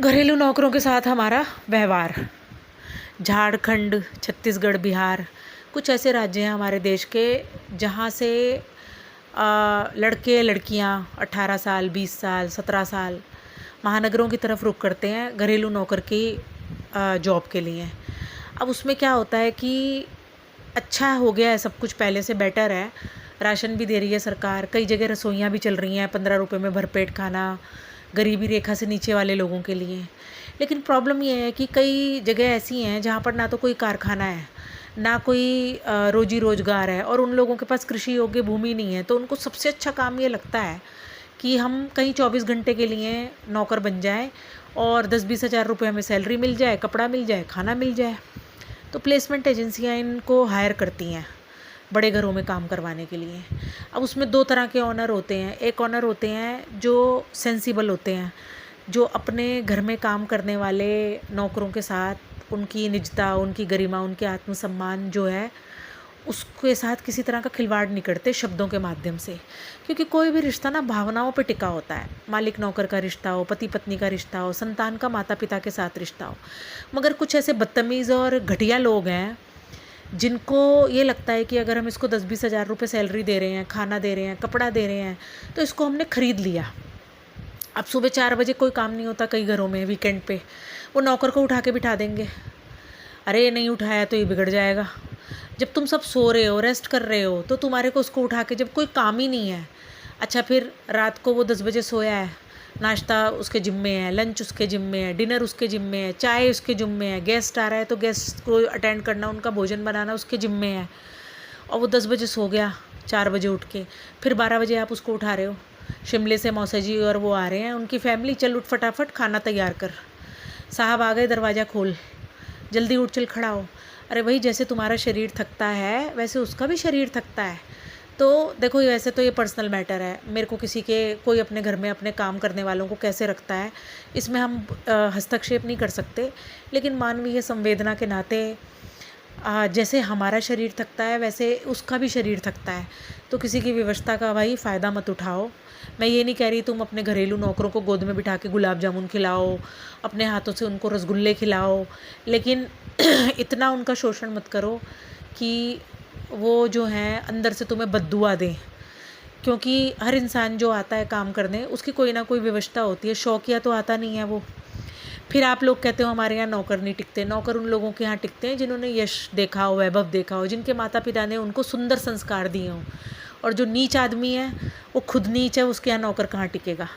घरेलू नौकरों के साथ हमारा व्यवहार। झारखंड, छत्तीसगढ़, बिहार कुछ ऐसे राज्य हैं हमारे देश के जहाँ से लड़के लड़कियाँ 18 साल, 20 साल, 17 साल महानगरों की तरफ रुख करते हैं घरेलू नौकर की जॉब के लिए। अब उसमें क्या होता है कि अच्छा हो गया है, सब कुछ पहले से बेटर है। राशन भी दे रही है सरकार, कई जगह रसोइयाँ भी चल रही हैं, 15 रुपये में भरपेट खाना गरीबी रेखा से नीचे वाले लोगों के लिए। लेकिन प्रॉब्लम ये है कि कई जगह ऐसी हैं जहाँ पर ना तो कोई कारखाना है, ना कोई रोजी रोजगार है, और उन लोगों के पास कृषि योग्य भूमि नहीं है। तो उनको सबसे अच्छा काम ये लगता है कि हम कहीं 24 घंटे के लिए नौकर बन जाए और 10-20 हज़ार रुपये हमें सैलरी मिल जाए, कपड़ा मिल जाए, खाना मिल जाए। तो प्लेसमेंट एजेंसियाँ इनको हायर करती हैं बड़े घरों में काम करवाने के लिए। अब उसमें दो तरह के ऑनर होते हैं। एक ऑनर होते हैं जो सेंसिबल होते हैं, जो अपने घर में काम करने वाले नौकरों के साथ उनकी निजता, उनकी गरिमा, उनके आत्मसम्मान जो है उसके साथ किसी तरह का खिलवाड़ नहीं करते शब्दों के माध्यम से। क्योंकि कोई भी रिश्ता ना भावनाओं पे टिका होता है। मालिक नौकर का रिश्ता हो, पति पत्नी का रिश्ता हो, संतान का माता पिता के साथ रिश्ता हो। मगर कुछ ऐसे बदतमीज़ और घटिया लोग हैं जिनको ये लगता है कि अगर हम इसको 10-20 हज़ार रुपये सैलरी दे रहे हैं, खाना दे रहे हैं, कपड़ा दे रहे हैं, तो इसको हमने ख़रीद लिया। अब सुबह 4 बजे कोई काम नहीं होता कई घरों में, वीकेंड पे वो नौकर को उठा के बिठा देंगे। अरे नहीं उठाया तो ये बिगड़ जाएगा। जब तुम सब सो रहे हो, रेस्ट कर रहे हो, तो तुम्हारे को उसको उठा के, जब कोई काम ही नहीं है। अच्छा, फिर रात को वो 10 बजे सोया है, नाश्ता उसके जिम्मे है, लंच उसके जिम्मे है, डिनर उसके जिम्मे है, चाय उसके जिम्मे है, गेस्ट आ रहा है तो गेस्ट को अटेंड करना, उनका भोजन बनाना उसके जिम्मे है। और वो 10 बजे सो गया, 4 बजे उठ के, फिर 12 बजे आप उसको उठा रहे हो। शिमले से मौसा जी और वो आ रहे हैं, उनकी फैमिली, चल उठ फटाफट खाना तैयार कर, साहब आ गए, दरवाज़ा खोल, जल्दी उठ, चल खड़ा हो। अरे भाई, जैसे तुम्हारा शरीर थकता है वैसे उसका भी शरीर थकता है। तो देखो, वैसे तो ये पर्सनल मैटर है, मेरे को किसी के, कोई अपने घर में अपने काम करने वालों को कैसे रखता है इसमें हम हस्तक्षेप नहीं कर सकते। लेकिन मानवीय संवेदना के नाते जैसे हमारा शरीर थकता है वैसे उसका भी शरीर थकता है। तो किसी की विवशता का भाई फ़ायदा मत उठाओ। मैं ये नहीं कह रही तुम अपने घरेलू नौकरों को गोद में बिठा के गुलाब जामुन खिलाओ, अपने हाथों से उनको रसगुल्ले खिलाओ, लेकिन इतना उनका शोषण मत करो कि वो जो हैं अंदर से तुम्हें बद्दुआ दें। क्योंकि हर इंसान जो आता है काम करने, उसकी कोई ना कोई विवशता होती है, शौकिया तो आता नहीं है वो। फिर आप लोग कहते हो हमारे यहाँ नौकर नहीं टिकते। नौकर उन लोगों के यहाँ टिकते हैं जिन्होंने यश देखा हो, वैभव देखा हो, जिनके माता पिता ने उनको सुंदर संस्कार दिए हों। और जो नीच आदमी है वो खुद नीच है, उसके यहाँ नौकर कहाँ टिकेगा।